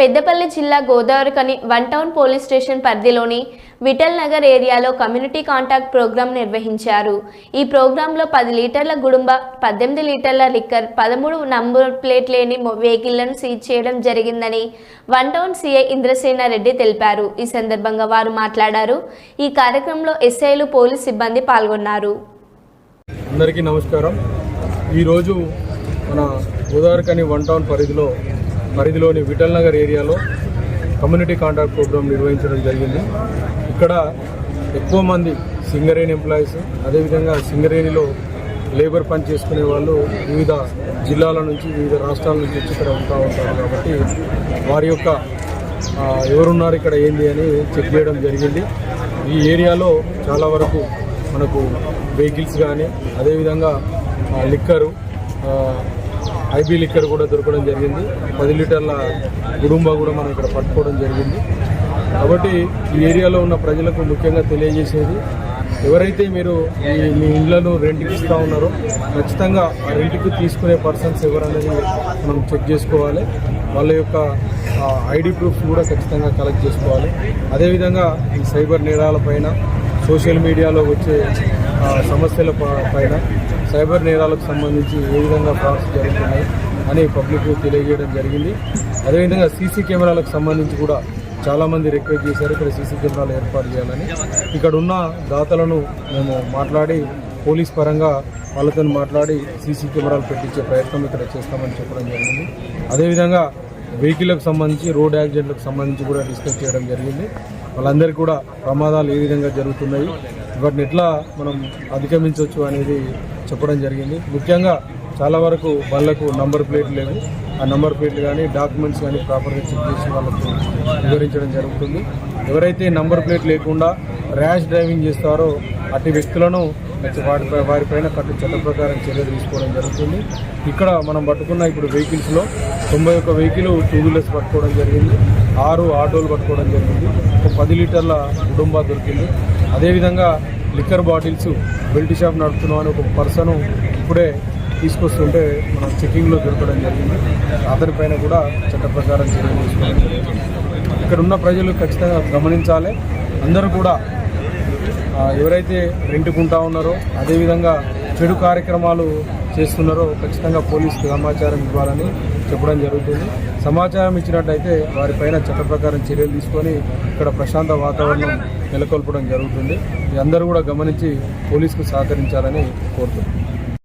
పెద్దపల్లి జిల్లా Godavarikhani one town police station పరిధిలోని విఠల్ నగర్ ఏరియాలో కమ్యూనిటీ కాంటాక్ట్ ప్రోగ్రాం నిర్వహించారు. ఈ ప్రోగ్రాంలో 10 లీటర్ల గుడుంబ, 18 లీటర్ల లిక్కర్, 13 నంబర్ ప్లేట్ లేని వెహికల్లను సీజ్ చేయడం జరిగిందని one town CI Indrasena Reddy తెలిపారు. ఈ సందర్భంగా వారు మాట్లాడారు. ఈ కార్యక్రమంలో ఎస్ఐలు, పోలీస్ సిబ్బంది పాల్గొన్నారు. అందరికీ నమస్కారం. ఈరోజు మన గోదావరికని వన్ టౌన్ పరిధిలోని విఠల్ నగర్ ఏరియాలో కమ్యూనిటీ కాంటాక్ట్ ప్రోగ్రాం నిర్వహించడం జరిగింది. ఇక్కడ ఎక్కువ మంది సింగరేణి ఎంప్లాయీస్, అదేవిధంగా సింగరేణిలో లేబర్ పని చేసుకునే వాళ్ళు వివిధ జిల్లాల నుంచి, వివిధ రాష్ట్రాల నుంచి వచ్చి ఇక్కడ ఉంటారు. కాబట్టి వారి యొక్క ఎవరున్నారు ఇక్కడ ఏంది అని చెక్ చేయడం జరిగింది. ఈ ఏరియాలో చాలా వరకు మనకు వెహికల్స్ కానీ, అదేవిధంగా లిక్కరు, ఐబీ లిక్కర్ కూడా దొరకడం జరిగింది. 10 లీటర్ల గుడుంబా కూడా మనం ఇక్కడ పట్టుకోవడం జరిగింది. కాబట్టి ఈ ఏరియాలో ఉన్న ప్రజలకు ముఖ్యంగా తెలియజేసేది, ఎవరైతే మీరు మీ ఇళ్లను రెంట్కి ఇస్తూ ఉన్నారో ఖచ్చితంగా ఆ రెంట్కి తీసుకునే పర్సన్స్ ఎవరనేది మనం చెక్ చేసుకోవాలి. వాళ్ళ యొక్క ఐడి ప్రూఫ్స్ కూడా ఖచ్చితంగా కలెక్ట్ చేసుకోవాలి. అదేవిధంగా ఈ సైబర్ నేరాలపైన, సోషల్ మీడియాలో వచ్చే సమస్యల పైన, సైబర్ నేరాలకు సంబంధించి ఏ విధంగా ఫ్రాడ్స్ జరుగుతున్నాయి అని పబ్లిక్ తెలియజేయడం జరిగింది. అదేవిధంగా సీసీ కెమెరాలకు సంబంధించి కూడా చాలామంది రిక్వెస్ట్ చేశారు ఇక్కడ సీసీ కెమెరాలు ఏర్పాటు చేయాలని. ఇక్కడ ఉన్న దాతలను మేము మాట్లాడి, పోలీస్ పరంగా వాళ్ళతో మాట్లాడి సీసీ కెమెరాలు పెట్టించే ప్రయత్నం ఇక్కడ చేస్తామని చెప్పడం జరిగింది. అదేవిధంగా వెహికల్కి సంబంధించి, రోడ్ యాక్సిడెంట్లకు సంబంధించి కూడా డిస్కస్ చేయడం జరిగింది. వాళ్ళందరికీ కూడా ప్రమాదాలు ఏ విధంగా జరుగుతున్నాయి, వాటిని ఎట్లా మనం అధిగమించవచ్చు అనేది చెప్పడం జరిగింది. ముఖ్యంగా చాలా వరకు వాళ్ళకు నంబర్ ప్లేట్లు లేవు. ఆ నంబర్ ప్లేట్లు కానీ, డాక్యుమెంట్స్ కానీ ప్రాపర్గా చెక్ చేసి వాళ్ళకు వివరించడం జరుగుతుంది. ఎవరైతే నంబర్ ప్లేట్ లేకుండా ర్యాష్ డ్రైవింగ్ చేస్తారో అట్టి వ్యక్తులను వారిపైన చట్ట ప్రకారం చర్యలు తీసుకోవడం జరుగుతుంది. ఇక్కడ మనం పట్టుకున్న ఇప్పుడు వెహికల్స్లో 91 వెహికల్ 2 వీలర్స్ పట్టుకోవడం జరిగింది, 6 ఆటోలు పట్టుకోవడం జరిగింది, ఒక 10 లీటర్ల కుటుంబా దొరికింది. అదేవిధంగా లిక్కర్ బాటిల్స్, బెల్ట్ షాప్ నడుపుతున్నామని ఒక పర్సన్ ఇప్పుడే తీసుకొస్తుంటే మనం చెకింగ్లో దొరకడం జరిగింది. అతనిపైన కూడా చట్ట ప్రకారం చర్యలు తీసుకోవడం జరుగుతుంది. ఇక్కడ ఉన్న ప్రజలు ఖచ్చితంగా గమనించాలి. అందరూ కూడా ఎవరైతే రెంట్కుంటా ఉన్నారో, అదేవిధంగా చెడు కార్యక్రమాలు చేస్తున్నారో ఖచ్చితంగా పోలీసుకు సమాచారం ఇవ్వాలని చెప్పడం జరుగుతుంది. సమాచారం ఇచ్చినట్టయితే వారిపైన చట్ట ప్రకారం చర్యలు తీసుకొని ఇక్కడ ప్రశాంత వాతావరణం నెలకొల్పడం జరుగుతుంది. అందరూ కూడా గమనించి పోలీసుకు సహకరించాలని కోరుతున్నాం.